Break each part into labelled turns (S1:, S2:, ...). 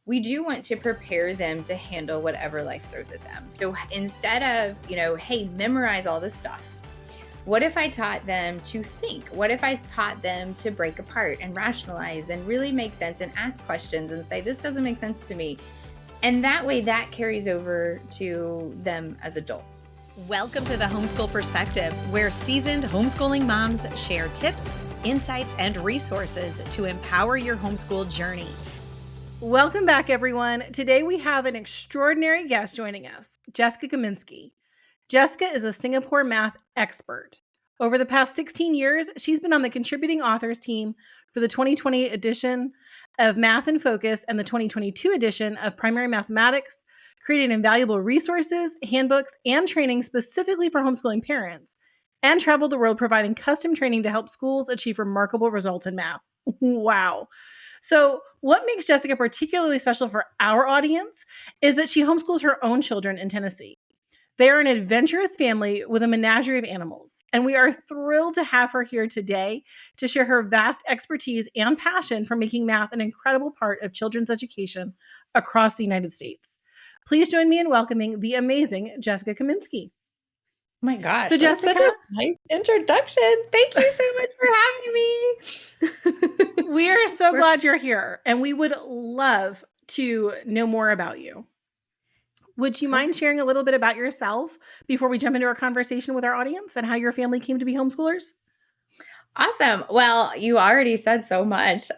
S1: we do want to prepare them to handle whatever life throws at them. So instead of, hey, memorize all this stuff, what if I taught them to think? What if I taught them to break apart and rationalize and really make sense and ask questions and say, this doesn't make sense to me? And that way that carries over to them as adults.
S2: Welcome to the Homeschool Perspective, where seasoned homeschooling moms share tips, insights, and resources to empower your homeschool journey.
S3: Welcome back, everyone. Today we have an extraordinary guest joining us, Jessica Kaminski. Jessica is a Singapore math expert. Over the past 16 years, she's been on the contributing authors team for the 2020 edition of Math in Focus and the 2022 edition of Primary Mathematics, creating invaluable resources, handbooks, and training specifically for homeschooling parents, and traveled the world providing custom training to help schools achieve remarkable results in math. Wow. So, what makes Jessica particularly special for our audience is that she homeschools her own children in Tennessee. They are an adventurous family with a menagerie of animals, and we are thrilled to have her here today to share her vast expertise and passion for making math an incredible part of children's education across the United States. Please join me in welcoming the amazing Jessica Kaminski.
S1: Oh my gosh.
S3: So,
S1: That's
S3: Jessica,
S1: such a nice introduction. Thank you so much for having me.
S3: we are so glad you're here, and we would love to know more about you. Would you mind sharing a little bit about yourself before we jump into our conversation with our audience and how your family came to be homeschoolers?
S1: Awesome. Well, you already said so much.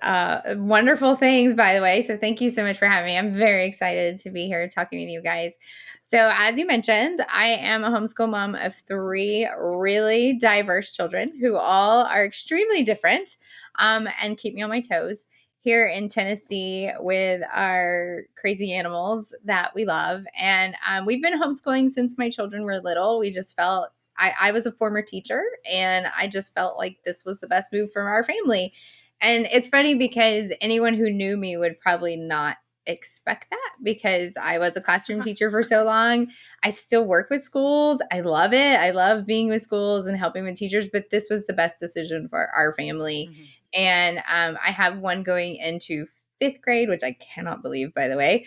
S1: Wonderful things, by the way. So thank you so much for having me. I'm very excited to be here talking with you guys. So, as you mentioned, I am a homeschool mom of 3 really diverse children who all are extremely different and keep me on my toes here in Tennessee with our crazy animals that we love. And we've been homeschooling since my children were little. We just felt I was a former teacher and I just felt like this was the best move for our family. And it's funny because anyone who knew me would probably not expect that because I was a classroom teacher for so long. I still work with schools. I love it. I love being with schools and helping with teachers, but this was the best decision for our family. Mm-hmm. And I have one going into 5th grade, which I cannot believe, by the way.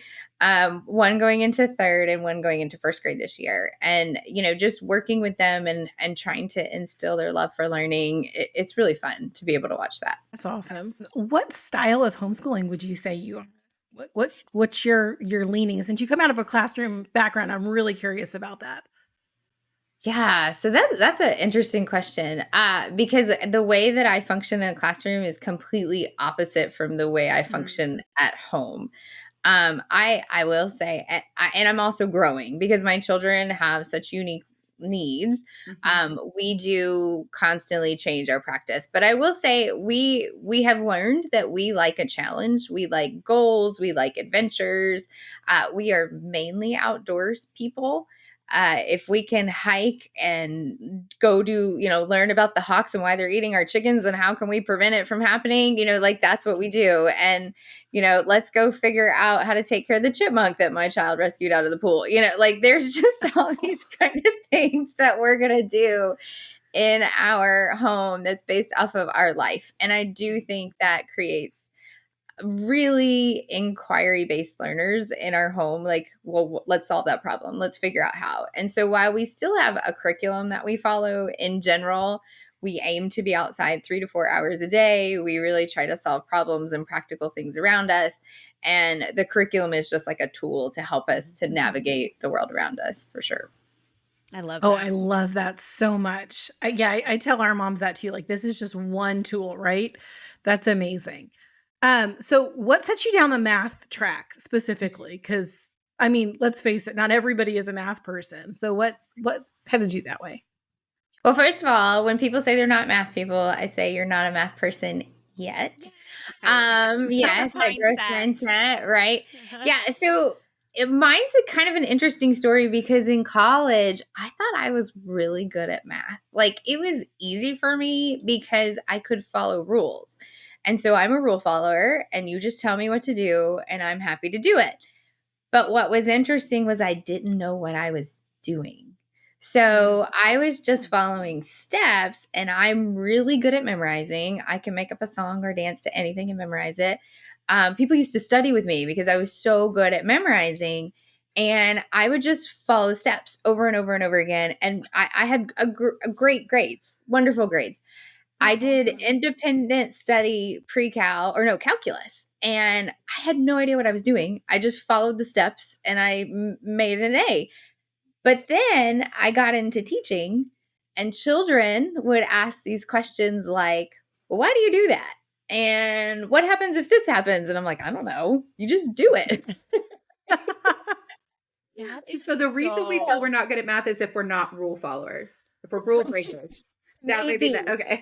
S1: One going into 3rd and one going into 1st grade this year. And, just working with them and trying to instill their love for learning, it's really fun to be able to watch that.
S3: That's awesome. What style of homeschooling would you say you are? What's your leaning? Since you come out of a classroom background, I'm really curious about that.
S1: Yeah, so that's an interesting question because the way that I function in a classroom is completely opposite from the way I function at home. I will say, and I'm also growing because my children have such unique needs. We do constantly change our practice, but I will say we have learned that we like a challenge. We like goals. We like adventures. We are mainly outdoors people. If we can hike and go do, learn about the hawks and why they're eating our chickens and how can we prevent it from happening, that's what we do. And, let's go figure out how to take care of the chipmunk that my child rescued out of the pool. There's just all these kind of things that we're going to do in our home that's based off of our life. And I do think that creates really inquiry-based learners in our home. Like, well, let's solve that problem. Let's figure out how. And so while we still have a curriculum that we follow in general, we aim to be outside 3 to 4 hours a day. We really try to solve problems and practical things around us. And the curriculum is just like a tool to help us to navigate the world around us, for sure.
S2: I love that.
S3: Oh, I love that so much. I tell our moms that too. Like, this is just one tool, right? That's amazing. So what sets you down the math track specifically? Because let's face it, not everybody is a math person. So what headed you that way?
S1: Well, first of all, when people say they're not math people, I say you're not a math person yet. Yes, that growth mindset, right? Yeah. So mine's a kind of an interesting story because in college, I thought I was really good at math. Like, it was easy for me because I could follow rules. And so I'm a rule follower and you just tell me what to do and I'm happy to do it. But what was interesting was I didn't know what I was doing. So I was just following steps and I'm really good at memorizing. I can make up a song or dance to anything and memorize it. People used to study with me because I was so good at memorizing, and I would just follow the steps over and over and over again. And I had a great grades, wonderful grades. I
S3: That's
S1: did
S3: awesome.
S1: independent study pre-cal or no calculus, and I had no idea what I was doing. I just followed the steps and I made an A. But then I got into teaching, and children would ask these questions like, well, why do you do that? And what happens if this happens? And I'm like, I don't know. You just do it.
S2: That is
S4: So the reason we feel
S2: so
S4: we're not good at math is if we're not rule followers, if we're rule breakers. That may be
S1: Maybe.
S4: the okay.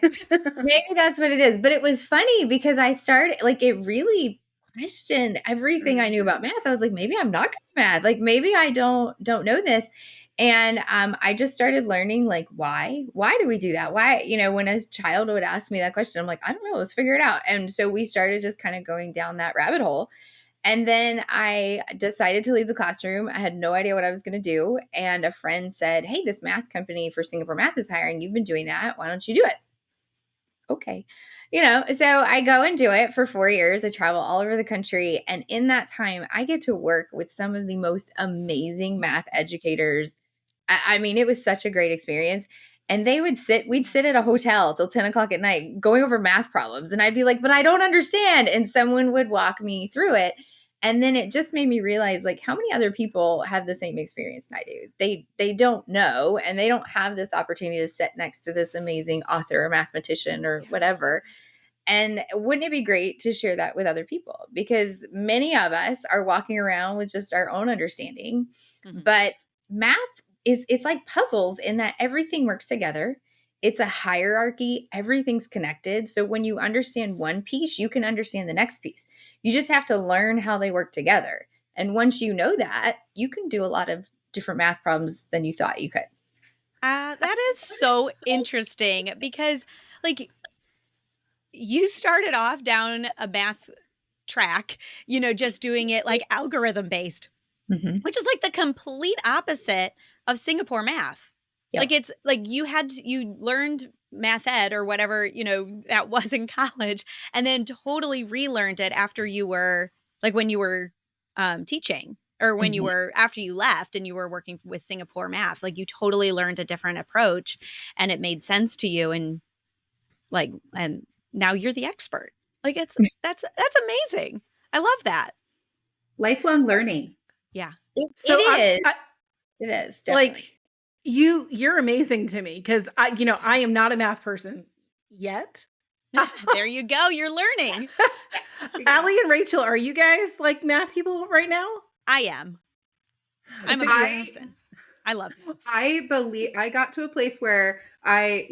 S1: Maybe that's what it is. But it was funny because I started like it really questioned everything I knew about math. I was like, maybe I'm not good at math. Like maybe I don't know this. And I just started learning like why? Why do we do that? Why, when a child would ask me that question, I'm like, I don't know, let's figure it out. And so we started just kind of going down that rabbit hole. And then I decided to leave the classroom. I had no idea what I was going to do. And a friend said, hey, this math company for Singapore Math is hiring. You've been doing that. Why don't you do it? Okay. So I go and do it for 4 years. I travel all over the country. And in that time, I get to work with some of the most amazing math educators. I mean, it was such a great experience. And we'd sit at a hotel till 10 o'clock at night going over math problems. And I'd be like, but I don't understand. And someone would walk me through it. And then it just made me realize like how many other people have the same experience I do. They don't know, and they don't have this opportunity to sit next to this amazing author or mathematician or
S2: yeah.
S1: whatever. And wouldn't it be great to share that with other people? Because many of us are walking around with just our own understanding,
S2: Mhm.
S1: but math it's like puzzles in that everything works together. It's a hierarchy, everything's connected. So when you understand one piece, you can understand the next piece. You just have to learn how they work together. And once you know that, you can do a lot of different math problems than you thought you could.
S2: That is so interesting because, like, you started off down a math track, just doing it like algorithm based,
S1: Mhm.
S2: which is like the complete opposite of Singapore math. Like
S1: Yep.
S2: it's like you learned math ed or whatever, that was in college and then totally relearned it after you were like when you were teaching or when you
S1: Mhm.
S2: were after you left and you were working with Singapore math. Like you totally learned a different approach and it made sense to you and now you're the expert. Like that's amazing. I love that.
S4: Lifelong learning.
S2: Yeah.
S1: It
S3: So
S1: is.
S3: I
S1: It is definitely.
S3: like you're amazing to me because I am not a math person yet.
S2: There you go. You're learning.
S4: Yeah.
S3: Allie and Rachel, are you guys like math people right now?
S2: I am.
S3: I
S2: I'm a
S3: figured.
S2: math
S4: I
S2: person. I love math.
S4: I believe I got to a place where I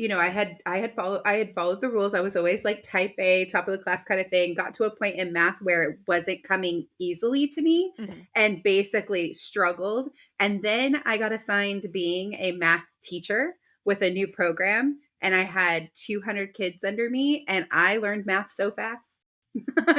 S4: had followed the rules. I was always like type A, top of the class kind of thing. Got to a point in math where it wasn't coming easily to me
S2: Mhm.
S4: and basically struggled. And then I got assigned being a math teacher with a new program and I had 200 kids under me and I learned math so fast.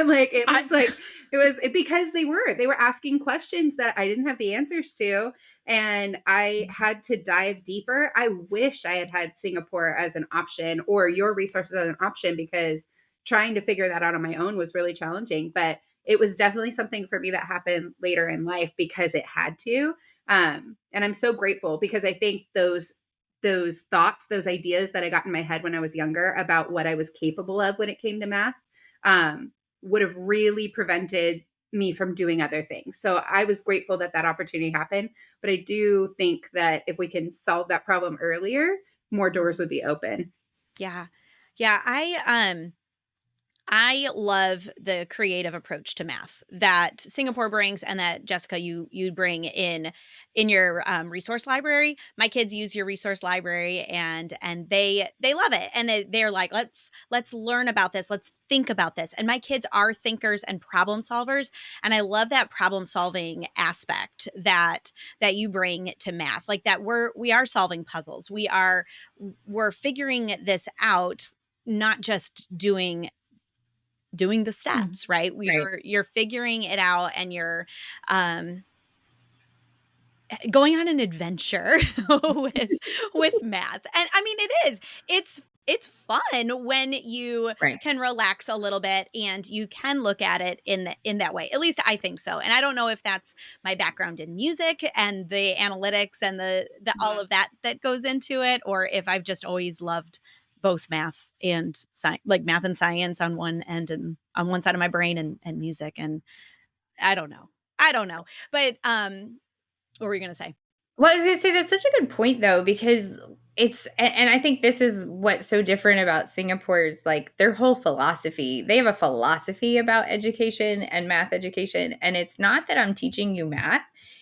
S4: Like it
S3: I
S4: was like it was because they were asking questions that I didn't have the answers to and I had to dive deeper. I wish I had had Singapore as an option or your resources as an option because trying to figure that out on my own was really challenging, but it was definitely something for me that happened later in life because it had to. And I'm so grateful because I think those thoughts, those ideas that I got in my head when I was younger about what I was capable of when it came to math would have really prevented me from doing other things. So I was grateful that that opportunity happened. But I do think that if we can solve that problem earlier, more doors would be open.
S2: Yeah. Yeah. I love the creative approach to math that Singapore brings and that Jessica you bring in your resource library. My kids use your resource library and they love it and they're like let's learn about this, let's think about this. And my kids are thinkers and problem solvers, and I love that problem solving aspect that you bring to math. Like that we are solving puzzles. We're figuring this out, not just doing the steps, right?
S1: Right.
S2: You're figuring it out and you're um going on an adventure with math. And I mean it is. it's fun when you
S1: Right.
S2: can relax a little bit and you can look at it in that way. At least I think so. And I don't know if that's my background in music and the analytics and the all
S4: Mhm.
S2: of that that goes into it, or if I've just always loved both math and like math and science on one end and on one side of my brain, and music. And I don't know. I don't know. But what were you gonna say?
S1: Well, I was gonna say that's such a good point though, because and I think this is what's so different about Singapore's like their whole philosophy. They have a philosophy about education and math education. And it's not that I'm teaching you math,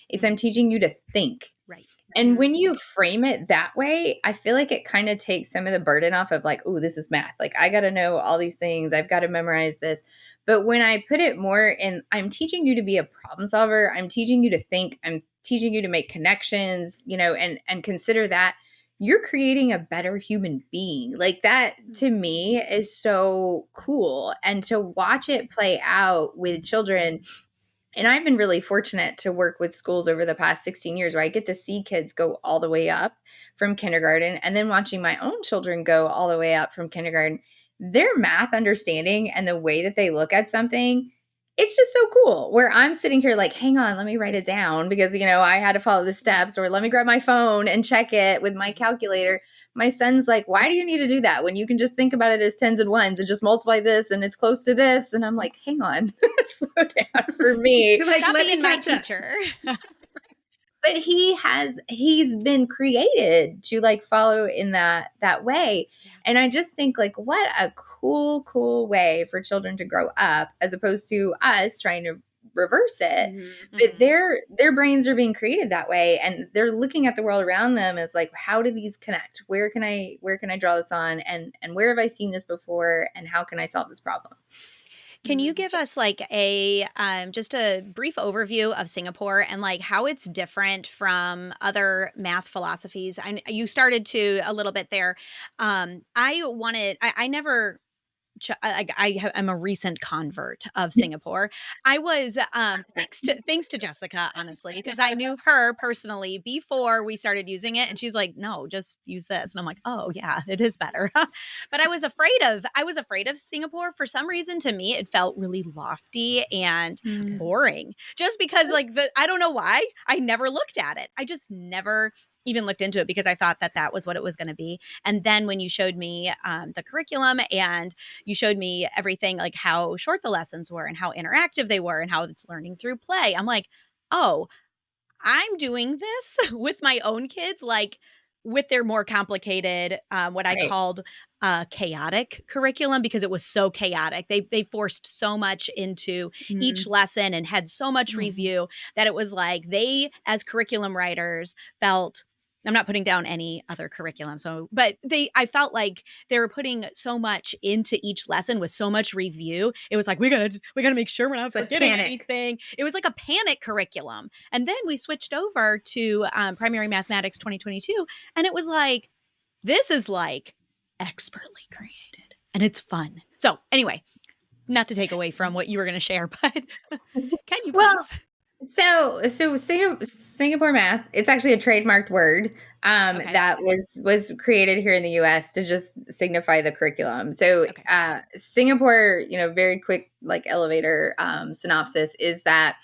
S1: it's I'm
S2: Mhm.
S1: teaching you to think.
S2: Right.
S1: And
S4: Mhm.
S1: when you frame it that way, I feel like it kind of takes some of the burden off of like, oh, this is math. Like I got to know all these things. I've got to memorize this. But when I put it more in, I'm teaching you to be a problem solver. I'm teaching you to think. I'm teaching you to make connections, and consider that you're creating a better human being. Like that to
S2: Mhm.
S1: me is so cool. And to watch it play out with children, and I've been really fortunate to work with schools over the past 16 years where I get to see kids go all the way up from kindergarten and then watching my own children go all the way up from kindergarten. Their math understanding and the way that they look at something, it's just so cool. Where I'm sitting here like, hang on, let me write it down because, I had to follow the
S2: Mhm.
S1: steps, or let me grab my phone and check it with my
S2: Mhm.
S1: calculator. My son's like, why do you need to do that when you can just think about it as tens and ones and just multiply this and it's close to this? And I'm like, hang on, slow down for me.
S4: You're like,
S2: Stop
S4: let me
S2: being my
S4: catch up.
S2: teacher.
S1: But he's been created to like follow in that way.
S2: Yeah.
S1: And I just think like what a cool way for children to grow up as opposed to us trying to reverse it.
S4: Mhm.
S1: But
S2: Mhm.
S1: their brains are being created that way, and they're looking at the world around them as like, how do these connect? Where can I draw this on, and where have I seen this before, and how can I solve this problem?
S2: Can you
S4: Mhm.
S2: give us like a just a brief overview of Singapore and like how it's different from other math philosophies? You started to a little bit there. I never I'm a recent convert of Singapore. I was thanks to Jessica, honestly, because I knew her personally before we started using it, and she's like, "No, just use this," and I'm like, "Oh yeah, it is better." But I was afraid of Singapore for some reason. To me, it felt really lofty and
S4: Mhm.
S2: boring, just because like the I don't know why I never looked at it. I just never even looked into it because I thought that that was what it was going to be. And then when you showed me the curriculum and you showed me everything like how short the lessons were and how interactive they were and how it's learning through play. I'm like, oh, I'm doing this with my own kids, like with their more complicated, what I
S1: Right.
S2: called chaotic curriculum because it was so chaotic. They forced so much into each
S4: Mhm.
S2: lesson and had so much
S3: Mhm.
S2: review that it was like they, as curriculum writers, felt. I'm not putting down any other curriculum. So, but I felt like they were putting so much into each lesson with so much review. It was like, we gotta make sure we're not
S4: It's like
S2: forgetting
S4: panic.
S2: anything. It was like a panic curriculum. And then we switched over to primary mathematics 2022, and it was like, this is like expertly created and it's fun. So, anyway, not to take away from what you were going to share, but can you
S1: Well,
S2: please?
S1: so Singapore math, it's actually a trademarked word
S2: Okay.
S1: that was created here in the US to just signify the curriculum. So
S2: Okay.
S1: Singapore, very quick like elevator synopsis is that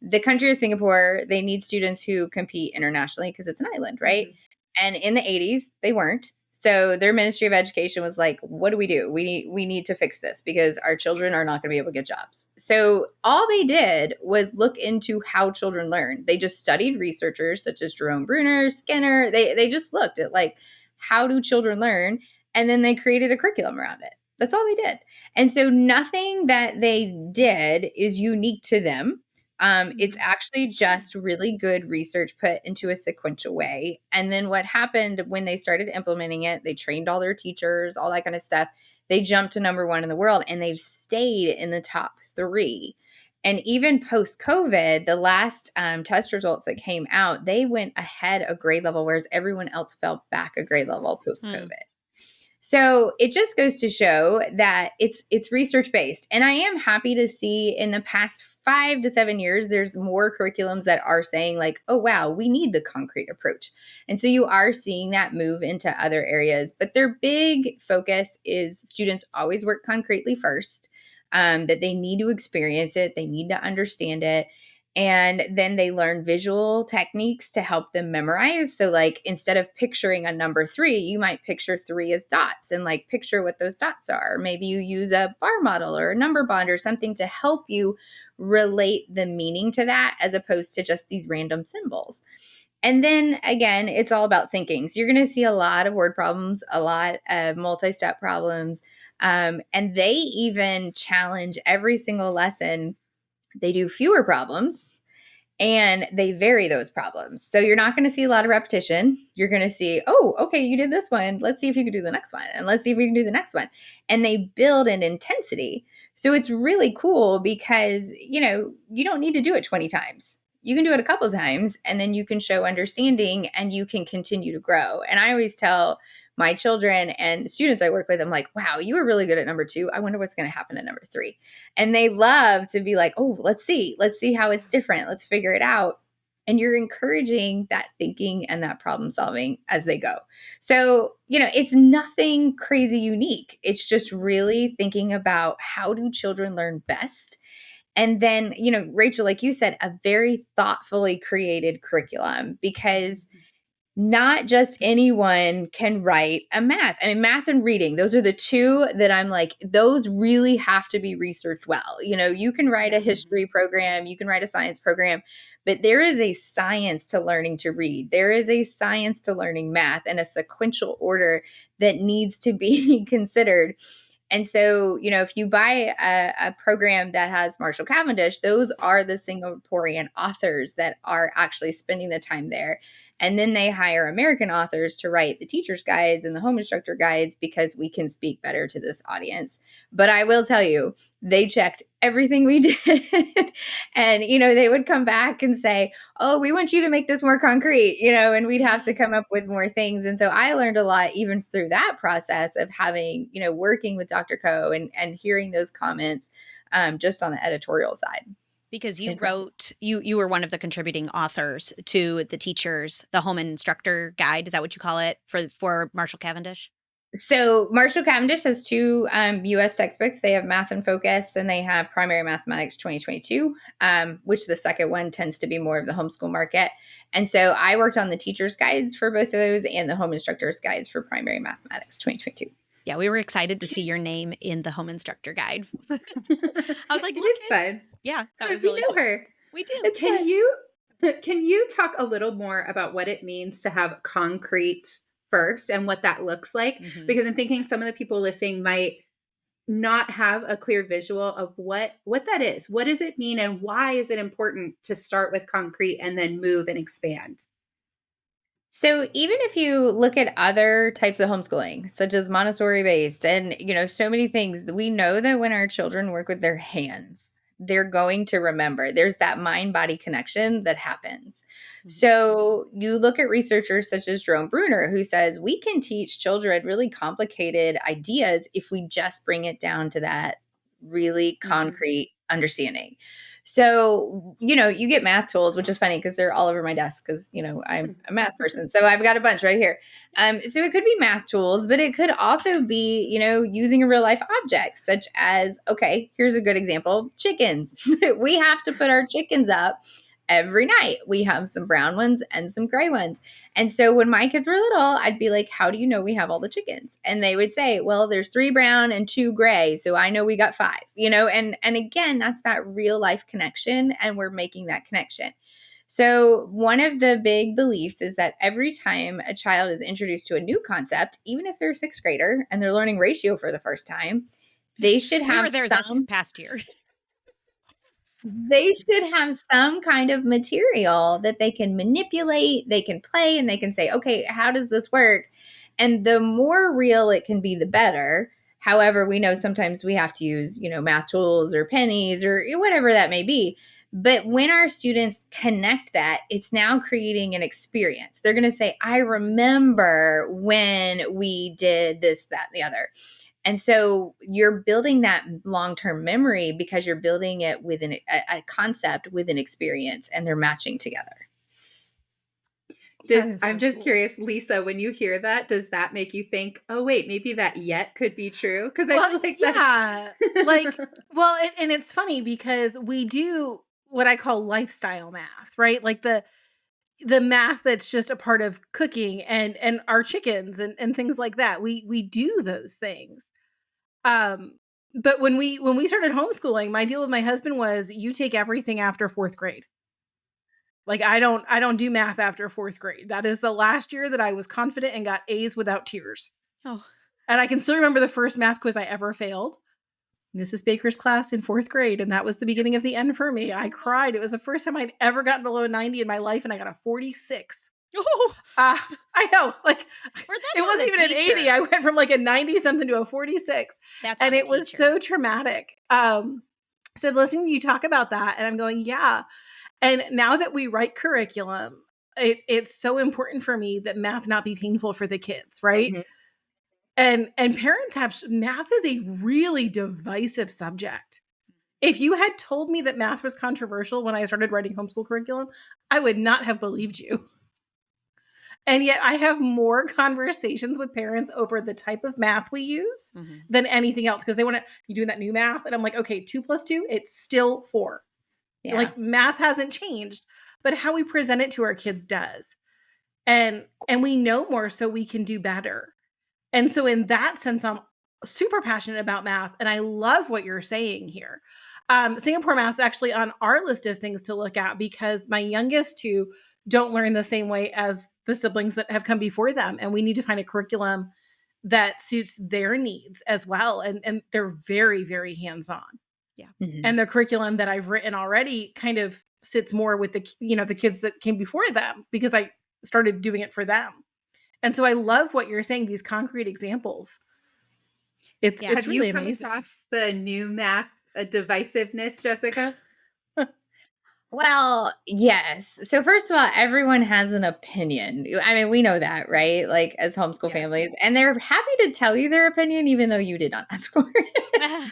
S1: the country of Singapore, they need students who compete internationally because it's an island, right?
S4: Mhm.
S1: And in the 80s, they weren't. So their Ministry of Education was like, what do? We need to fix this because our children are not going to be able to get jobs. So all they did was look into how children learn. They just studied researchers such as Jerome Bruner, Skinner. They just looked at like how do children learn, and then they created a curriculum around it. That's all they did. And so nothing that they did is unique to them. It's
S4: Mhm.
S1: actually just really good research put into a sequential way. And then what happened when they started implementing it, they trained all their teachers, all that kind of stuff. They jumped to number one in the world and they've stayed in the top three. And even post COVID, the last test results that came out, they went ahead a grade level, whereas everyone else fell back a grade level post
S2: Hmm.
S1: COVID. So it just goes to show that it's research based. And I am happy to see in the past 5 to 7 years, there's more curriculums that are saying like, oh, wow, we need the concrete approach. And so you are seeing that move into other areas, but their big focus is students always work concretely first, that they need to experience it, they need to understand it. And then they learn visual techniques to help them memorize. So, like, instead of picturing a number three, you might picture three as dots and like picture what those dots are. Maybe you use a bar model or a number bond or something to help you relate the meaning to that as opposed to just these random symbols. And then again, it's all about thinking. So, you're going to see a lot of word problems, a lot of multi step problems. And they even challenge every single lesson. They do fewer problems and they vary those problems. So you're not going to see a lot of repetition. You're going to see, oh, okay, you did this one. Let's see if you can do the next one. And let's see if we can do the next one. And they build an intensity. So it's really cool because, you don't need to do it 20 times. You can do it a couple times and then you can show understanding and you can continue to grow. And I always tell my children and students I work with, I'm like, wow, you were really good at number two. I wonder what's going to happen at number three. And they love to be like, oh, let's see how it's different. Let's figure it out. And you're encouraging that thinking and that problem solving as they go. So, it's nothing crazy unique. It's just really thinking about how do children learn best. And then, Rachel, like you said, a very thoughtfully created curriculum because not just anyone can write a math. I mean, math and reading, those are the two that I'm like, those really have to be researched well. You can write a history program, you can write a science program, but there is a science to learning to read. There is a science to learning math and a sequential order that needs to be considered. And so, if you buy a program that has Marshall Cavendish, those are the Singaporean authors that are actually spending the time there. And then they hire American authors to write the teacher's guides and the home instructor guides because we can speak better to this audience. But I will tell you, they checked everything we did. And, they would come back and say, oh, we want you to make this more concrete, and we'd have to come up with more things. And so I learned a lot even through that process of having, working with Dr. Ko and hearing those comments just on the editorial side.
S2: Because you wrote, you were one of the contributing authors to the home instructor guide. Is that what you call it for Marshall Cavendish?
S1: So Marshall Cavendish has two U.S. textbooks. They have Math and Focus, and they have Primary Mathematics 2022, which the second one tends to be more of the homeschool market. And so I worked on the teacher's guides for both of those and the home instructor's guides for Primary Mathematics 2022.
S2: Yeah, we were excited to see your name in the home instructor guide. I was like,
S4: it is fun.
S2: Yeah, that was
S4: we
S2: really
S4: know
S2: cool.
S4: her.
S2: We do.
S4: Can you talk a little more about what it means to have concrete first and what that looks like?
S2: Mm-hmm.
S4: Because I'm thinking some of the people listening might not have a clear visual of what that is. What does it mean and why is it important to start with concrete and then move and expand?
S1: So even if you look at other types of homeschooling, such as Montessori based and, so many things, we know that when our children work with their hands, they're going to remember. There's that mind body connection that happens. Mm-hmm. So you look at researchers such as Jerome Bruner, who says we can teach children really complicated ideas if we just bring it down to that really concrete understanding. So, you get math tools, which is funny because they're all over my desk because, I'm a math person. So I've got a bunch right here. So it could be math tools, but it could also be, using a real life object such as, okay, here's a good example, chickens. We have to put our chickens up every night. We have some brown ones and some gray ones. And so when my kids were little, I'd be like, how do you know we have all the chickens? And they would say, well, there's 3 brown and 2 gray. So I know we got 5, and again, that's that real life connection. And we're making that connection. So one of the big beliefs is that every time a child is introduced to a new concept, even if they're a 6th grader and they're learning ratio for the first time, they should have
S2: we were there this past year.
S1: They should have some kind of material that they can manipulate, they can play, and they can say, okay, how does this work? And the more real it can be, the better. However, we know sometimes we have to use, math tools or pennies or whatever that may be. But when our students connect that, it's now creating an experience. They're going to say, I remember when we did this, that, and the other. And so you're building that long-term memory because you're building it with a concept with an experience, and they're matching together.
S3: That is
S4: I'm
S3: so
S4: just
S3: cool.
S4: curious, Lisa, when you hear that, does that make you think, oh, wait, maybe that yet could be true? Because I
S3: Well,
S4: feel like that's.
S3: yeah. Like, well, and it's funny because we do what I call lifestyle math, right? Like the math that's just a part of cooking and our chickens and things like that. We do those things. Um, but when we started homeschooling, my deal with my husband was you take everything after 4th grade. Like I don't do math after 4th grade. That is the last year that I was confident and got A's without tears.
S2: Oh.
S3: And I can still remember the first math quiz I ever failed. Mrs. Baker's class in 4th grade, and that was the beginning of the end for me. I cried. It was the first time I'd ever gotten below a 90 in my life, and I got a 46.
S2: Oh,
S3: I know, like
S2: or
S3: it
S2: that's on
S3: wasn't
S2: the
S3: even an 80.
S2: teacher.
S3: I went from like a 90 something to a 46.
S2: That's on
S3: And
S2: the
S3: it was
S2: teacher.
S3: so traumatic. So I'm listening to you talk about that, and I'm going, yeah. And now that we write curriculum, it's so important for me that math not be painful for the kids, right?
S1: Mhm.
S3: And parents have math is a really divisive subject. If you had told me that math was controversial when I started writing homeschool curriculum, I would not have believed you. And yet I have more conversations with parents over the type of math we use than anything else because they want to, you doing that new math? And I'm like, okay, 2 plus 2, it's still 4.
S1: Yeah.
S3: Like math hasn't changed, but how we present it to our kids does. And we know more so we can do better. And so in that sense, I'm super passionate about math and I love what you're saying here. Singapore math is actually on our list of things to look at because my youngest two don't learn the same way as the siblings that have come before them. And we need to find a curriculum that suits their needs as well. And they're very, very hands-on.
S2: Yeah.
S1: Mhm.
S3: And the curriculum that I've written already kind of sits more with the kids that came before them because I started doing it for them. And so I love what you're saying, these concrete examples. It's
S2: Yeah.
S3: it's
S4: Have you
S3: really
S4: come
S3: amazing.
S4: across the new math divisiveness, Jessica?
S1: Well, yes. So first of all, everyone has an opinion. I mean, we know that, right? Like as homeschool
S2: Yeah.
S1: families, and they're happy to tell you their opinion even though you did not ask for it.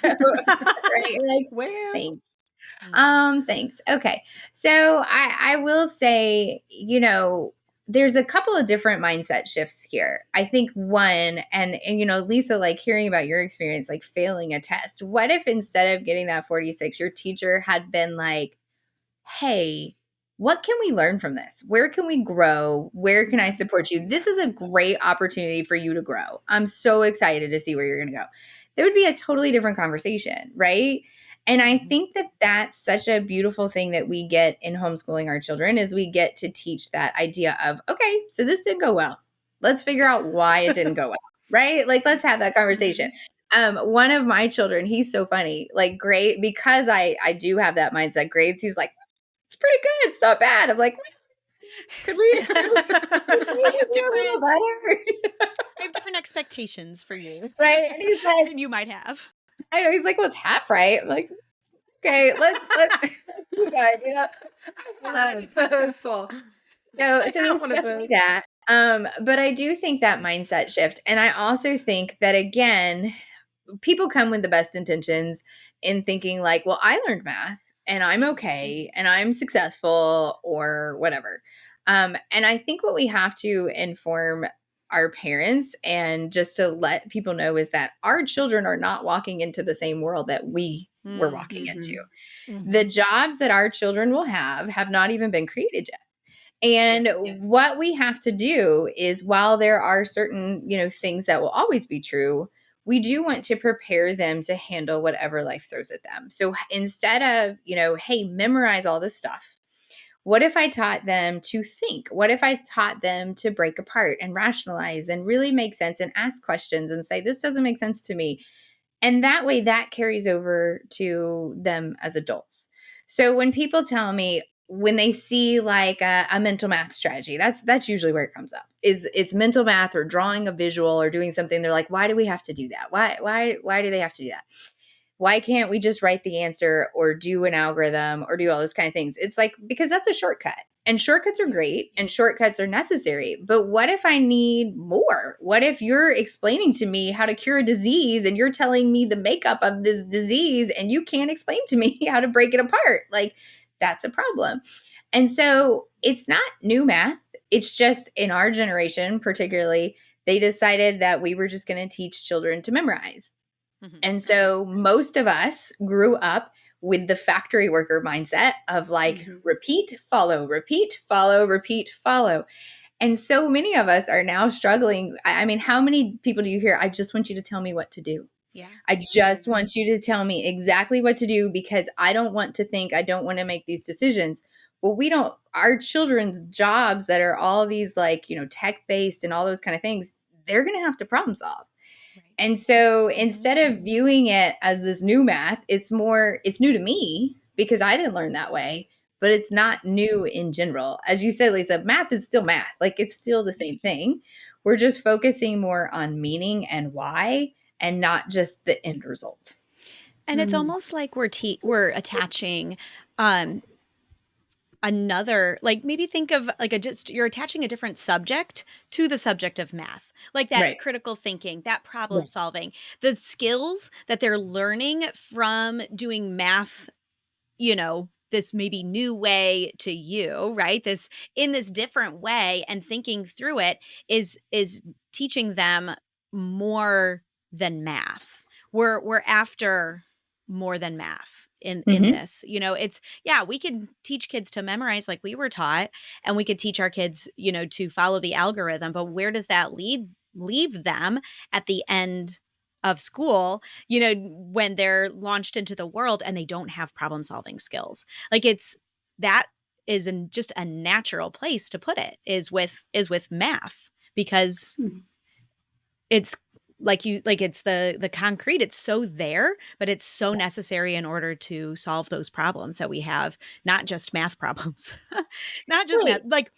S1: So, right? Like,
S3: Well,
S1: thanks.
S2: Mhm.
S1: Thanks. Okay. So I will say, there's a couple of different mindset shifts here. I think one, and Lisa, like hearing about your experience, like failing a test. What if instead of getting that 46, your teacher had been like, hey, what can we learn from this? Where can we grow? Where can I support you? This is a great opportunity for you to grow. I'm so excited to see where you're going to go. There would be a totally different conversation, right? And I
S2: Mhm.
S1: think that that's such a beautiful thing that we get in homeschooling our children is we get to teach that idea of, okay, so this didn't go well. Let's figure out why it didn't go well, right? Like, let's have that conversation. One of my children, he's so funny, like great, because I do have that mindset grades. He's like, it's pretty good. It's not bad. I'm like, could we, could
S2: I
S1: we
S2: have
S1: do a little better?
S2: expectations for you
S1: Right. And he's like,
S2: than you might have.
S1: I know. He's like, well, it's half right. I'm like, okay, let's keep going.
S3: I
S4: Already
S3: love those.
S4: successful.
S3: I
S1: So
S3: got
S1: there's
S3: one of
S1: definitely
S3: those.
S1: that. But I do think that mindset shift. And I also think that again, people come with the best intentions in thinking like, well, I learned math and I'm okay and I'm successful or whatever. And I think what we have to inform our parents and just to let people know is that our children are not walking into the same world that we were
S2: Mm.
S1: walking into.
S4: Mhm.
S1: The
S3: Mhm.
S1: jobs that our children will have not even been created yet.
S4: Yeah.
S1: And what we have to do is while there are certain, things that will always be true, we do want to prepare them to handle whatever life throws at them. So instead of, hey, memorize all this stuff. What if I taught them to think? What if I taught them to break apart and rationalize and really make sense and ask questions and say, this doesn't make sense to me? And that way that carries over to them as adults. So when people tell me when they see like a mental math strategy, that's usually where it comes up. Is it's mental math or drawing a visual or doing something. They're like, why do we have to do that? Why do they have to do that? why can't we just write the answer or do an algorithm or do all those kind of things? It's like, because that's a shortcut. And shortcuts are great and shortcuts are necessary. But what if I need more? What if you're explaining to me how to cure a disease and you're telling me the makeup of this disease and you can't explain to me how to break it apart? Like, that's a problem. And so it's not new math. It's just in our generation, particularly, they decided that we were just going to teach children to memorize.
S2: Mhm.
S1: And so most of us grew up with the factory worker mindset of like
S4: Mhm.
S1: repeat, follow, repeat, follow, repeat, follow. And so many of us are now struggling. I mean, how many people do you hear? I just want you to tell me what to do.
S2: Yeah.
S1: I just want you to tell me exactly what to do because I don't want to think, I don't want to make these decisions. Well, we don't, our children's jobs that are all these like, tech based and all those kind of things, they're going to have to problem solve.
S2: Right.
S1: And so
S2: Mhm.
S1: instead of viewing it as this new math, it's new to me because I didn't learn that way, but it's not new in general. As you said, Lisa, math is still math. Like it's still the same thing. We're just focusing more on meaning and why and not just the end result.
S2: And it's
S4: Mm.
S2: almost like we're attaching um another, like, maybe think of like a just you're attaching a different subject to the subject of math, like that
S1: Right.
S2: critical thinking, that problem
S1: Yeah.
S2: solving, the skills that they're learning from doing math, this maybe new way to you, right? This in this different way and thinking through it is teaching them more than math. We're after more than math in
S1: Hmm.
S2: this. It's, yeah, we can teach kids to memorize like we were taught, and we could teach our kids, to follow the algorithm, but where does that leave them at the end of school, when they're launched into the world and they don't have problem solving skills? Like that is just a natural place to put it is with math, because
S4: Hmm.
S2: it's it's the concrete. It's so there, but it's so necessary in order to solve those problems that we have, not just math problems, not just math,
S1: Right.
S2: like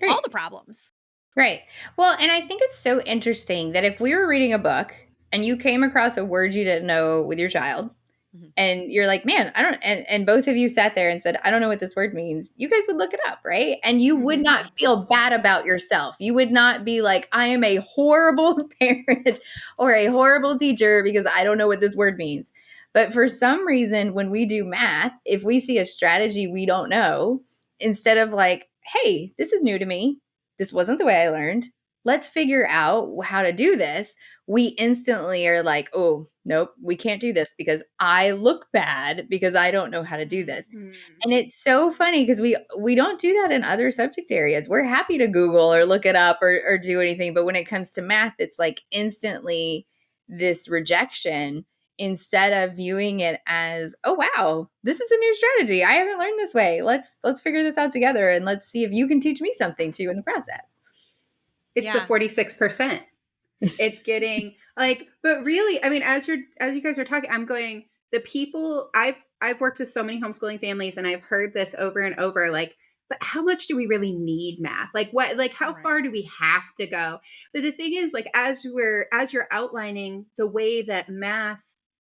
S2: all
S1: Right.
S2: the problems.
S1: Right. Well, and I think it's so interesting that if we were reading a book and you came across a word you didn't know with your child,
S2: Mhm.
S1: and you're like, man, I don't, and both of you sat there and said, I don't know what this word means, you guys would look it up, right? And you would
S4: Mhm.
S1: not feel bad about yourself. You would not be like, I am a horrible parent or a horrible teacher because I don't know what this word means. But for some reason, when we do math, if we see a strategy we don't know, instead of like, hey, this is new to me, this wasn't the way I learned, let's figure out how to do this, we instantly are like, oh, nope, we can't do this because I look bad because I don't know how to do this.
S4: Mhm.
S1: And it's so funny because we don't do that in other subject areas. We're happy to Google or look it up or do anything. But when it comes to math, it's like instantly this rejection instead of viewing it as, oh wow, this is a new strategy. I haven't learned this way. Let's figure this out together and let's see if you can teach me something too in the process.
S4: It's the
S2: Yeah.
S4: 46%. It's getting like, but really, I mean, as you guys are talking, I'm going, the people I've worked with so many homeschooling families and I've heard this over and over, like, but how much do we really need math? Like what, like how far
S2: Right.
S4: do we have to go? But the thing is, like, as you're outlining the way that math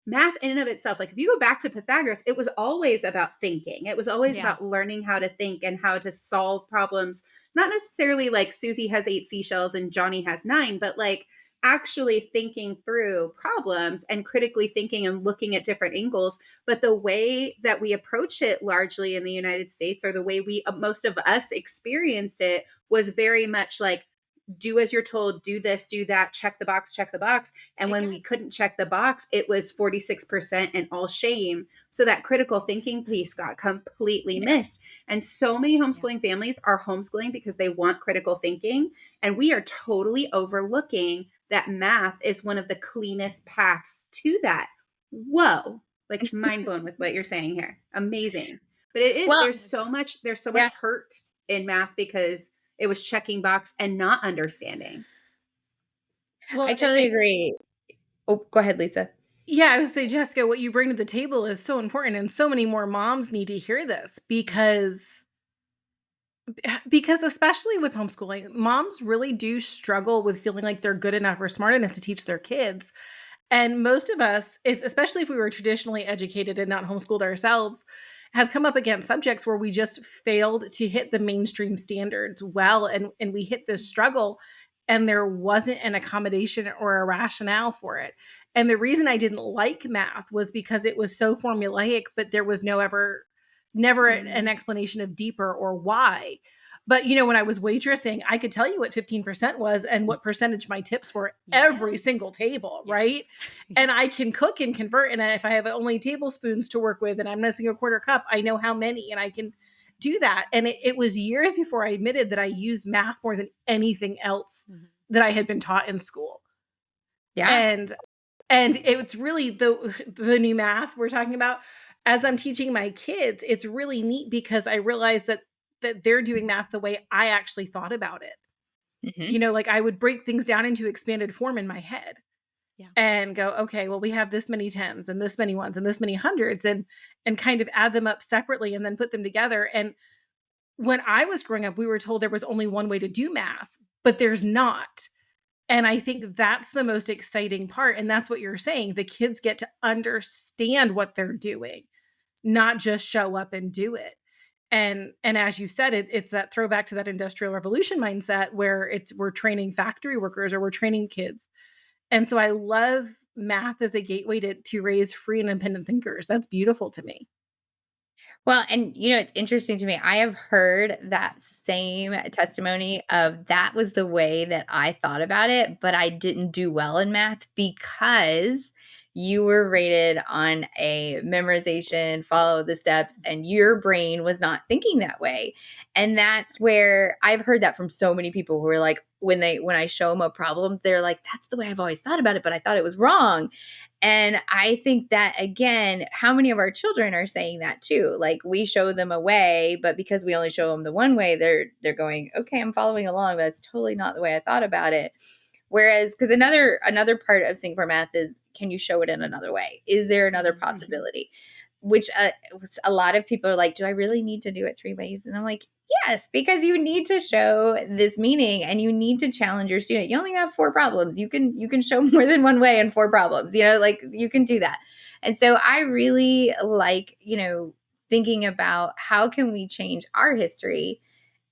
S4: in and of itself, like if you go back to Pythagoras, it was always about thinking. It was always
S2: Yeah.
S4: about learning how to think and how to solve problems. Not necessarily like Susie has 8 seashells and Johnny has 9, but like actually thinking through problems and critically thinking and looking at different angles. But the way that we approach it largely in the United States, or the way we most of us experienced it, was very much like, do as you're told, do this, do that, check the box, check the box. And
S2: It
S4: when
S2: got
S4: we couldn't check the box, it was 46% and all shame. So that critical thinking piece got completely
S1: Yeah.
S4: missed. And so many
S2: Yeah.
S4: homeschooling families are homeschooling because they want critical thinking. And we are totally overlooking that math is one of the cleanest paths to that. Whoa. Like mind blown with what you're saying here. Amazing. But it is,
S1: Well,
S4: there's so much
S1: yeah,
S4: hurt in math because it was checking box and not understanding.
S1: I
S3: Well,
S1: totally agree. Oh, go ahead, Lisa.
S3: yeah, I would say, Jessica, what you bring to the table is so important, and so many more moms need to hear this because especially with homeschooling, moms really do struggle with feeling like they're good enough or smart enough to teach their kids. And most of us, especially if we were traditionally educated and not homeschooled ourselves, have come up against subjects where we just failed to hit the mainstream standards well. And we hit this struggle, and there wasn't an accommodation or a rationale for it. And the reason I didn't like math was because it was so formulaic, but there was never an
S4: Mhm.
S3: explanation of deeper or why. But when I was waitressing, I could tell you what 15% was and what percentage my tips were every
S2: Yes.
S3: single table, right?
S2: Yes.
S3: And I can cook and convert. And if I have only tablespoons to work with and I'm missing a quarter cup, I know how many and I can do that. And it was years before I admitted that I used math more than anything else
S2: Mhm.
S3: that I had been taught in school.
S1: Yeah.
S3: And it's really the new math we're talking about. As I'm teaching my kids, it's really neat because I realize that they're doing math the way I actually thought about it.
S1: Mhm.
S3: Like I would break things down into expanded form in my head
S2: Yeah.
S3: and go, okay, well, we have this many tens and this many ones and this many hundreds, and kind of add them up separately and then put them together. And when I was growing up, we were told there was only one way to do math, but there's not. And I think that's the most exciting part. And that's what you're saying. The kids get to understand what they're doing, not just show up and do it. And as you said, it's that throwback to that industrial revolution mindset where we're training factory workers or we're training kids. And so I love math as a gateway to raise free and independent thinkers. That's beautiful to me.
S1: Well, and it's interesting to me. I have heard that same testimony of that was the way that I thought about it, but I didn't do well in math because you were rated on a memorization, follow the steps, and your brain was not thinking that way. And that's where I've heard that from so many people who are like, when I show them a problem, they're like, that's the way I've always thought about it, but I thought it was wrong. And I think that again, how many of our children are saying that too? Like we show them a way, but because we only show them the one way, they're going, okay, I'm following along. But that's totally not the way I thought about it. Whereas, because another part of Singapore math is, can you show it in another way? Is there another
S2: Mhm.
S1: possibility? Which a lot of people are like, do I really need to do it three ways? And I'm like, yes, because you need to show this meaning and you need to challenge your student. You only have four problems. You can show more than one way and four problems. Like you can do that. And so I really like, thinking about how can we change our history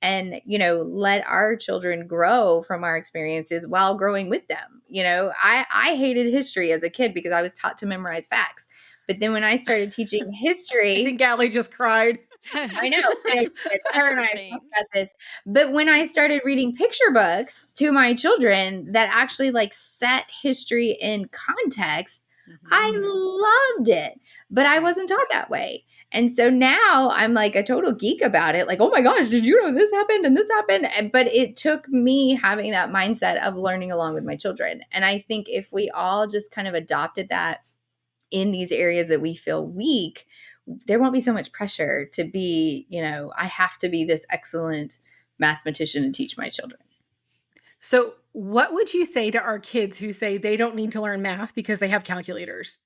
S1: and let our children grow from our experiences while growing with them. I hated history as a kid because I was taught to memorize facts, but then when I started teaching
S3: I
S1: history,
S3: think Allie just cried.
S1: I know, and
S2: That's
S1: her and
S2: her
S1: I have talked
S2: thing.
S1: about this, but when I started reading picture books to my children that actually like set history in context, I
S2: Mhm.
S4: Mhm.
S1: loved it, but I
S2: Right.
S1: wasn't taught that way. And so now I'm like a total geek about it. Like, oh my gosh, did you know this happened and this happened? But it took me having that mindset of learning along with my children. And I think if we all just kind of adopted that in these areas that we feel weak, there won't be so much pressure to be, I have to be this excellent mathematician and teach my children.
S3: So, what would you say to our kids who say they don't need to learn math because they have calculators?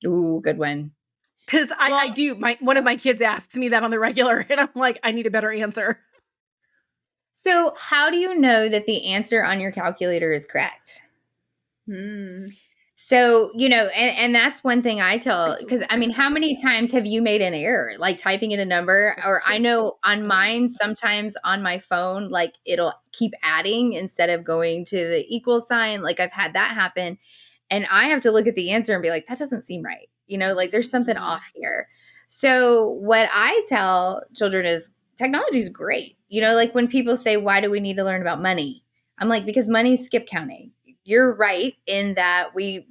S1: Ooh, good one.
S3: Because I
S2: Well,
S3: do. One of my kids asks me that on the regular, and I'm like, I need a better answer.
S1: So, how do you know that the answer on your calculator is correct?
S4: Hmm.
S1: So, and that's one thing I tell,
S3: Rachel's
S1: because I mean,
S3: here.
S1: how many times have you made an error, like typing in a number? Or I know on mine, sometimes on my phone, like it'll keep adding instead of going to the equal sign. Like I've had that happen. And I have to look at the answer and be like, that doesn't seem right. Like there's something
S4: Mhm.
S1: off here. So, what I tell children is technology is great. Like when people say, why do we need to learn about money? I'm like, because money's skip counting. You're right in that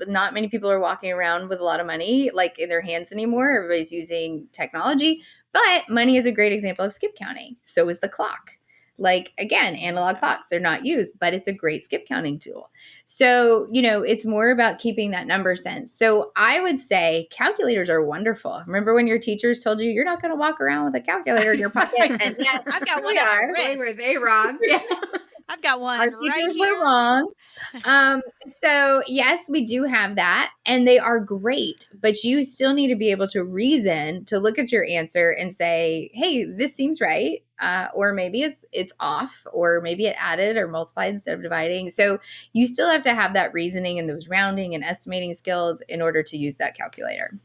S1: not many people are walking around with a lot of money like in their hands anymore. Everybody's using technology, but money is a great example of skip counting. So is the clock. Like again, analog
S2: yes.
S1: clocks, they're not used, but it's a great skip counting tool. So, it's more about keeping that number sense. So, I would say calculators are wonderful. Remember when your teachers told you you're not going to walk around with a calculator in your pocket?
S3: I do.
S1: And yet,
S2: I've got
S1: here
S2: one
S1: we
S2: on my
S1: are.
S4: Boy, were
S2: wrist.
S4: they wrong. Yeah.
S2: I've got
S1: Our
S2: one right
S1: teachers were
S2: here.
S1: wrong. So yes, we do have that, and they are great, but you still need to be able to reason, to look at your answer and say, hey, this seems right. or maybe it's off, or maybe it added or multiplied instead of dividing. So you still have to have that reasoning and those rounding and estimating skills in order to use that calculator.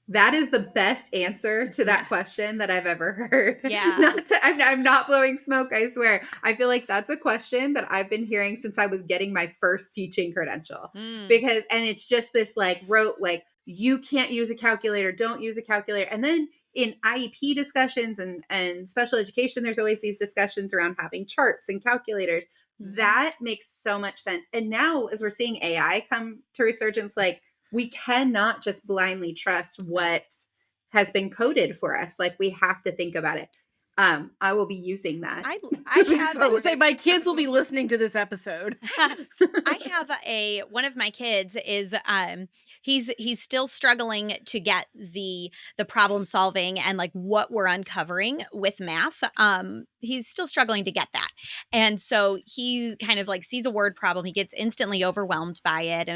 S4: That is the best answer to
S2: Yeah.
S4: that question that I've ever heard.
S2: Yeah.
S4: I'm not blowing smoke, I swear. I feel like that's a question that I've been hearing since I was getting my first teaching credential.
S2: Mm.
S4: Because, and it's just this like rote, like, you can't use a calculator, don't use a calculator. And then in IEP discussions and special education, there's always these discussions around having charts and calculators.
S2: Mhm.
S4: That makes so much sense. And now, as we're seeing AI come to resurgence, like, we cannot just blindly trust
S2: Right.
S4: what has been coded for us. Like, we have to think about it. I will be using that.
S2: I
S3: I
S2: have
S3: was going to say, my kids will be listening to this episode.
S2: I have a one of my kids is he's still struggling to get the problem solving and like what we're uncovering with math. He's still struggling to get that. And so he kind of like sees a word problem, he gets instantly overwhelmed by it,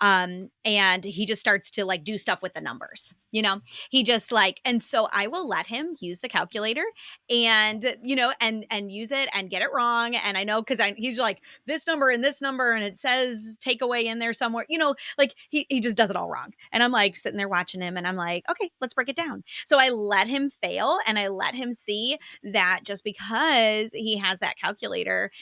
S2: and he just starts to like do stuff with the numbers. You know, he just like, and so I will let him use the calculator and and use it and get it wrong. And I know because he's like this number and it says takeaway in there somewhere, like he just does it all wrong. And I'm like sitting there watching him and I'm like, okay, let's break it down. So I let him fail and I let him see that just because he has that calculator,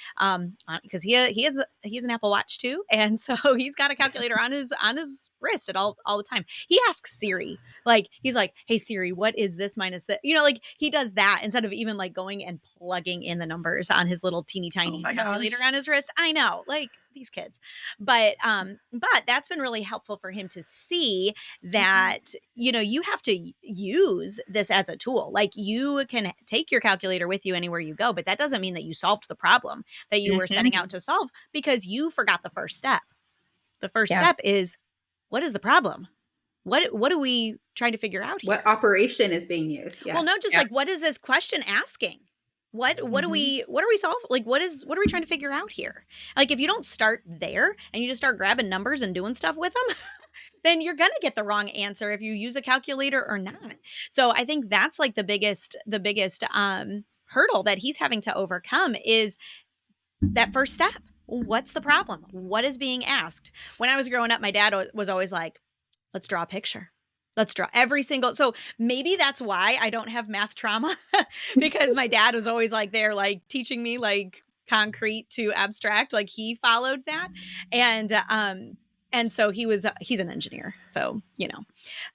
S2: because he has an Apple Watch too, and so he's got a calculator on his wrist at all the time. He asks Siri, like he's like, hey Siri, what is this minus that? Like he does that instead of even like going and plugging in the numbers on his little teeny
S3: Oh
S2: tiny
S3: my
S2: calculator
S3: gosh.
S2: on his wrist. I know, like these kids. But that's been really helpful for him to see that, you have to use this as a tool. Like you can take your calculator with you anywhere you go, but that doesn't mean that you solved the problem that you were setting out
S1: Mhm.
S2: to solve because you forgot the first step. The first
S1: Yeah.
S2: step is, what is the problem? What are we trying to figure out
S4: What
S2: here?
S4: operation is being used?
S2: Well,
S4: Yeah.
S2: no, just
S1: Yeah.
S2: like, what is this question asking? What are
S3: Mhm.
S2: we solving? Like, what are we trying to figure out here? Like, if you don't start there and you just start grabbing numbers and doing stuff with them, then you're gonna get the wrong answer if you use a calculator or not. So I think that's like the biggest hurdle that he's having to overcome is that first step. What's the problem? What is being asked? When I was growing up, my dad was always like, let's draw a picture. Let's draw every single. So maybe that's why I don't have math trauma because my dad was always like there, like teaching me like concrete to abstract. Like he followed that, and so he's an engineer, so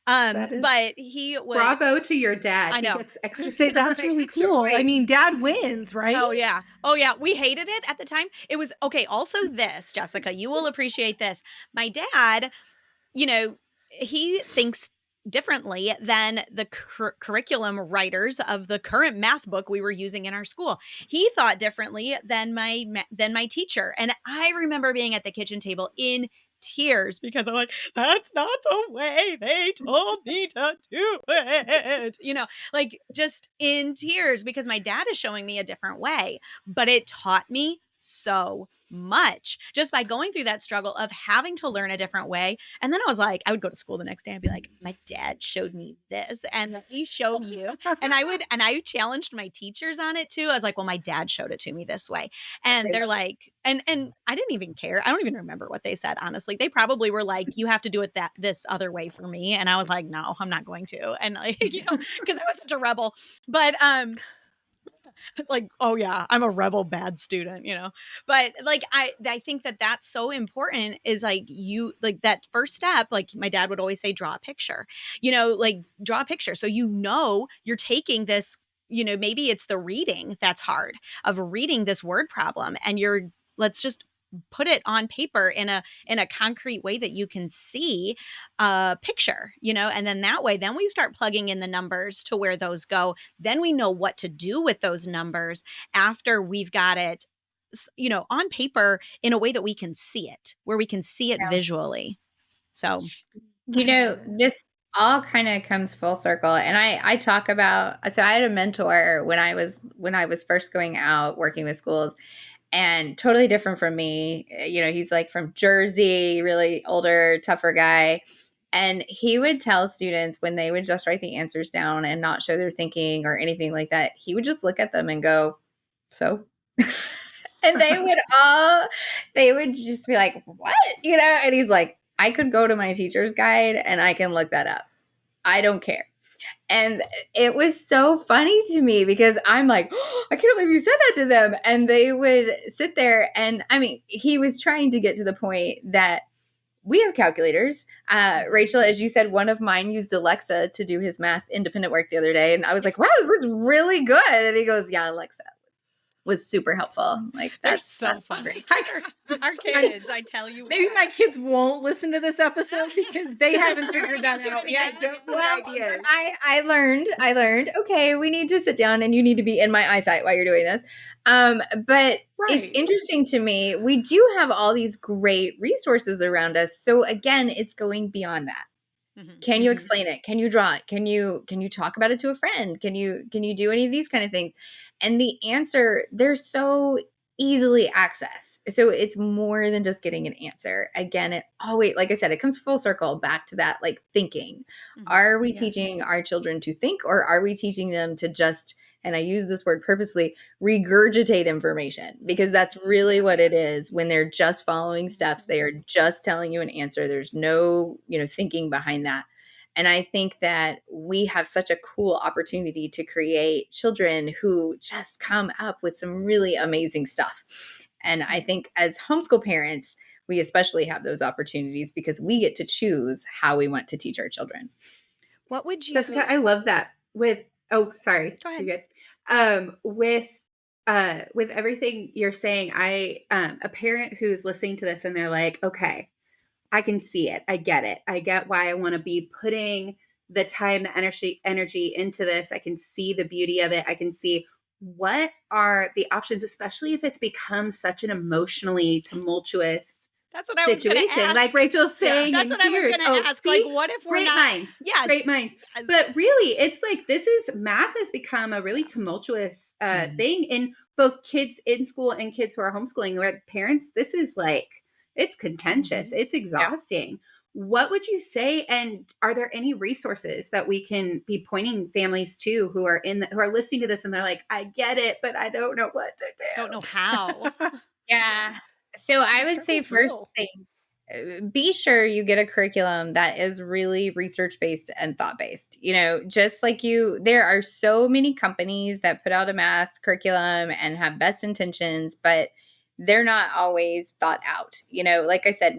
S4: That
S2: but
S4: is
S2: he would.
S4: bravo to your dad.
S2: I
S4: He
S2: know.
S4: gets
S3: I was going
S4: extra
S3: to say, that's really
S4: extra
S3: cool. I
S4: points.
S3: mean, dad wins, right?
S2: Oh yeah. Oh yeah. We hated it at the time. It was okay. Also, this, Jessica, you will appreciate this. My dad, you know, he thinks differently than the curriculum writers of the current math book we were using in our school. He thought differently than my teacher. And I remember being at the kitchen table in tears because I'm like, that's not the way they told me to do it. Like just in tears because my dad is showing me a different way. But it taught me so much just by going through that struggle of having to learn a different way. And then I was like, I would go to school the next day and be like, my dad showed me this and he showed you. And I challenged my teachers on it too. I was like, well, my dad showed it to me this way. And they're like, and I didn't even care. I don't even remember what they said, honestly. They probably were like, you have to do it this other way for me. And I was like, no, I'm not going to. And like, because I was such a rebel. But like, oh yeah, I'm a rebel bad student. But like I think that that's so important is like you like that first step. Like my dad would always say, draw a picture, like draw a picture so you're taking this. Maybe it's the reading that's hard of reading this word problem, and let's just put it on paper in a concrete way that you can see a picture, and then that way then we start plugging in the numbers to where those go. Then we know what to do with those numbers after we've got it on paper in a way that we can see it, where we can see it visually. So
S1: You
S3: I love
S1: know,
S3: it.
S1: this all kind of comes full circle. And I talk about, so I had a mentor when I was first going out working with schools, and totally different from me. He's like from Jersey, really older, tougher guy. And he would tell students when they would just write the answers down and not show their thinking or anything like that, he would just look at them and go, so? And they would just be like, what? And he's like, I could go to my teacher's guide and I can look that up. I don't care. And it was so funny to me because I'm like, oh, I can't believe you said that to them. And they would sit there. And I mean, he was trying to get to the point that we have calculators. Rachel, as you said, one of mine used Alexa to do his math independent work the other day. And I was like, wow, this looks really good. And he goes, yeah, Alexa was super helpful. Like,
S2: They're
S1: that's
S2: so funny.
S3: Our
S2: Our kids, I tell you.
S3: Maybe my kids won't listen to this episode because they haven't figured that out yet.
S1: Well, I learned, okay, we need to sit down and you need to be in my eyesight while you're doing this. But it's
S3: Right.
S1: interesting to me. We do have all these great resources around us. So again, it's going beyond that. Can you explain it? Can you draw it? Can you talk about it to a friend? Can you do any of these kind of things? And the answer, they're so easily accessed. So it's more than just getting an answer. Again, it always, like I said, it comes full circle back to that, like, thinking. Are we teaching our children to think, or are we teaching them to just, and I use this word purposely, regurgitate information? Because that's really what it is. When they're just following steps, they are just telling you an answer. There's no, thinking behind that. And I think that we have such a cool opportunity to create children who just come up with some really amazing stuff. And I think as homeschool parents, we especially have those opportunities because we get to choose how we want to teach our children.
S2: What would you,
S4: Jessica, I love that. Sorry.
S2: Go ahead.
S4: You're good. With everything you're saying, I a parent who's listening to this and they're like, okay, I can see it. I get it. I get why I want to be putting the time, the energy into this. I can see the beauty of it. I can see what are the options, especially if it's become such an emotionally tumultuous
S2: That's what I was going to
S4: situation.
S2: ask.
S4: Like Rachel's saying,
S2: That's
S4: in
S2: what I was
S4: tears.
S2: going to ask.
S4: See?
S2: Like, what if we're
S4: Great
S2: not?
S4: minds.
S2: Yes.
S4: Great minds.
S2: Yes.
S4: But really, it's like math has become a really tumultuous thing in both kids in school and kids who are homeschooling. Where parents, this is like, it's contentious. It's exhausting. What would you say? And are there any resources that we can be pointing families to who are who are listening to this and they're like, I get it, but I don't know what to do.
S2: Don't know how.
S1: Yeah. So I would say first thing, be sure you get a curriculum that is really research based and thought based. Just like there are so many companies that put out a math curriculum and have best intentions, but they're not always thought out. Like I said,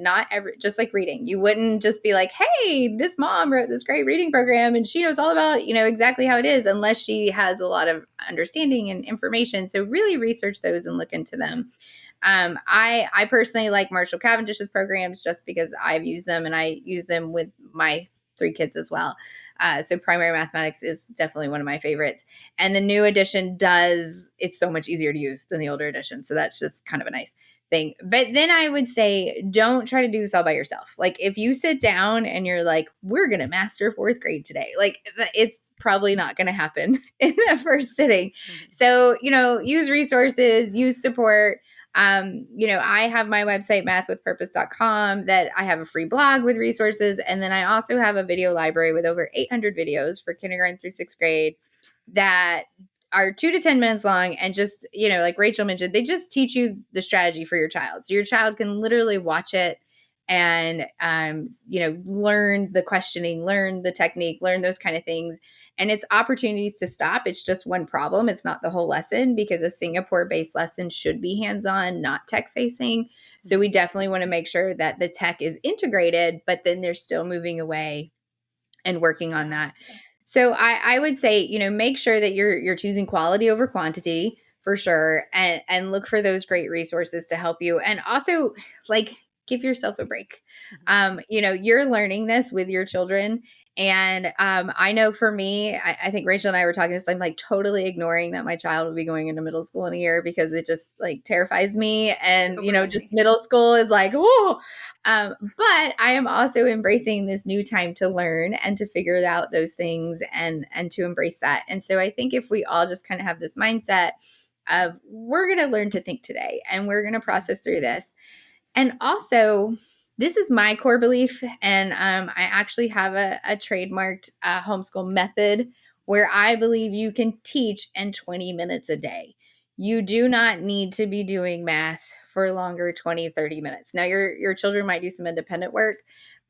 S1: just like reading, you wouldn't just be like, hey, this mom wrote this great reading program and she knows all about, exactly how it is, unless she has a lot of understanding and information. So really research those and look into them. I personally like Marshall Cavendish's programs just because I've used them and I use them with my 3 kids as well. So primary mathematics is definitely one of my favorites. And the new edition it's so much easier to use than the older edition. So that's just kind of a nice thing. But then I would say, don't try to do this all by yourself. Like if you sit down and you're like, we're going to master 4th grade today, like it's probably not going to happen in the first sitting. So, use resources, use support. I have my website, mathwithpurpose.com, that I have a free blog with resources. And then I also have a video library with over 800 videos for kindergarten through 6th grade that are 2 to 10 minutes long. And just, like Rachel mentioned, they just teach you the strategy for your child. So your child can literally watch it and, learn the questioning, learn the technique, learn those kind of things. And it's opportunities to stop. It's just one problem. It's not the whole lesson, because a Singapore-based lesson should be hands-on, not tech-facing. So we definitely want to make sure that the tech is integrated, but then they're still moving away and working on that. So I would say, make sure that you're choosing quality over quantity for sure, and look for those great resources to help you. And also, like, give yourself a break. You're learning this with your children. And I know for me, I think Rachel and I were talking this, I'm like totally ignoring that my child will be going into middle school in a year, because it just like terrifies me. And, just middle school is like, oh, but I am also embracing this new time to learn and to figure out those things and to embrace that. And so I think if we all just kind of have this mindset of, we're going to learn to think today and we're going to process through this. And also, this is my core belief, and I actually have a trademarked homeschool method where I believe you can teach in 20 minutes a day. You do not need to be doing math for longer 20, 30 minutes. Now, your children might do some independent work,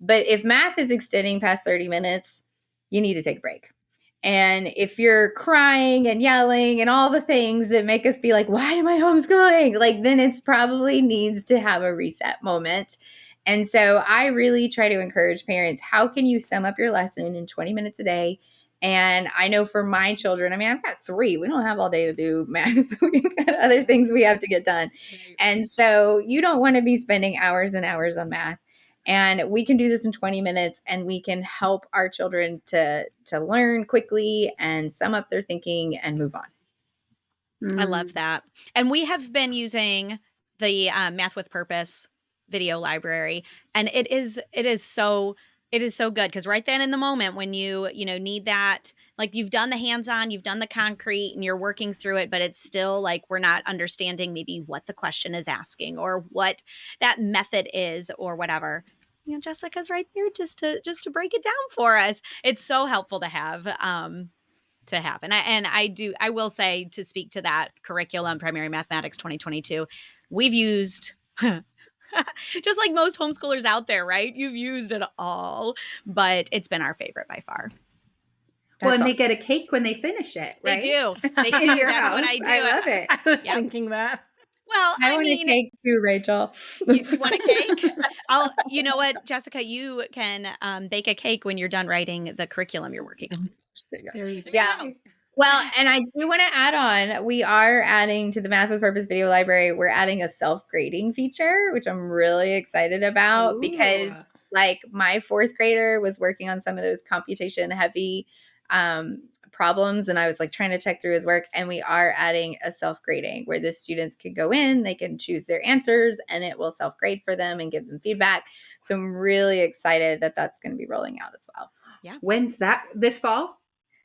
S1: but if math is extending past 30 minutes, you need to take a break. And if you're crying and yelling and all the things that make us be like, why am I homeschooling? Like, then it's probably needs to have a reset moment. And so I really try to encourage parents, how can you sum up your lesson in 20 minutes a day? And I know for my children, I mean, I've got three. We don't have all day to do math. We've got other things we have to get done.
S2: Right.
S1: And so you don't want to be spending hours and hours on math. And we can do this in 20 minutes, and we can help our children to learn quickly and sum up their thinking and move on.
S2: I love
S4: Mm.
S2: that. And we have been using the Math with Purpose video library, and it is so good, because right then in the moment when you know need that, like you've done the hands-on, you've done the concrete, and you're working through it, but it's still like we're not understanding maybe what the question is asking or what that method is or whatever. You know, Jessica's right there just to break it down for us. It's so helpful to have. And I will say, to speak to that curriculum, Primary Mathematics 2022, we've used just like most homeschoolers out there, right? You've used it all, but it's been our favorite by far.
S4: Well,
S1: That's
S4: and
S1: all.
S4: they get a cake when they finish it,
S2: They
S4: right?
S2: do. They
S4: In
S2: do.
S4: your
S2: That's what
S4: house.
S2: I do.
S4: I love it.
S3: I was
S2: Yep.
S3: thinking that.
S2: Well,
S1: I
S2: I
S1: want a
S2: mean,
S1: cake too, Rachel.
S2: you want a cake? You know what, Jessica, you can bake a cake when you're done writing the curriculum you're working on.
S3: There you go.
S1: Yeah. Well, and I do want to add on, we are adding to the Math with Purpose video library, we're adding a self-grading feature, which I'm really excited about because
S3: Ooh.
S1: like my fourth grader was working on some of those computation heavy problems, and I was like trying to check through his work, and we are adding a self-grading where the students can go in, they can choose their answers, and it will self-grade for them and give them feedback. So I'm really excited that that's going to be rolling out as well.
S2: Yeah.
S4: When's that? This fall?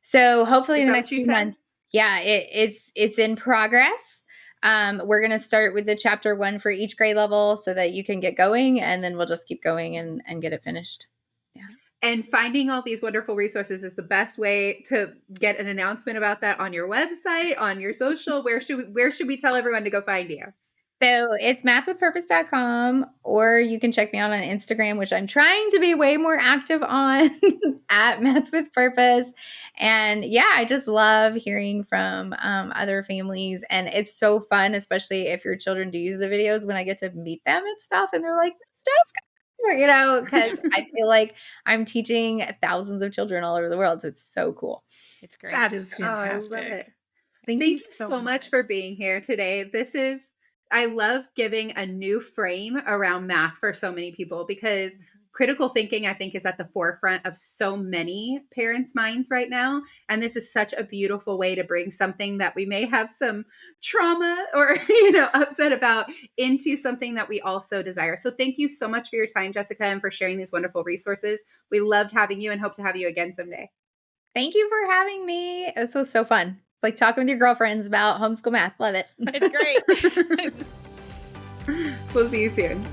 S1: So hopefully
S4: Is
S1: in the
S4: that
S1: next
S4: what you
S1: few
S4: said?
S1: months. Yeah, it's in progress. We're gonna start with the chapter 1 for each grade level so that you can get going, and then we'll just keep going and get it finished. Yeah.
S4: And finding all these wonderful resources is the best way to get an announcement about that on your website, on your social. Where should we tell everyone to go find you?
S1: So it's mathwithpurpose.com, or you can check me out on Instagram, which I'm trying to be way more active on at Math with Purpose. And yeah, I just love hearing from other families. And it's so fun, especially if your children do use the videos, when I get to meet them and stuff. And they're like, "Miss Jessica," you know, because I feel like I'm teaching thousands of children all over the world. So it's so cool.
S2: It's great.
S3: That is
S4: Oh, I love
S3: fantastic.
S4: it.
S3: Thank you
S4: Thank you
S3: so
S4: so much
S3: much.
S4: for being here today. I love giving a new frame around math for so many people because critical thinking, I think, is at the forefront of so many parents' minds right now. And this is such a beautiful way to bring something that we may have some trauma or, upset about into something that we also desire. So thank you so much for your time, Jessica, and for sharing these wonderful resources. We loved having you and hope to have you again someday.
S1: Thank you for having me. This was so fun. It's like talking with your girlfriends about homeschool math. Love it.
S2: It's great.
S4: We'll see you soon.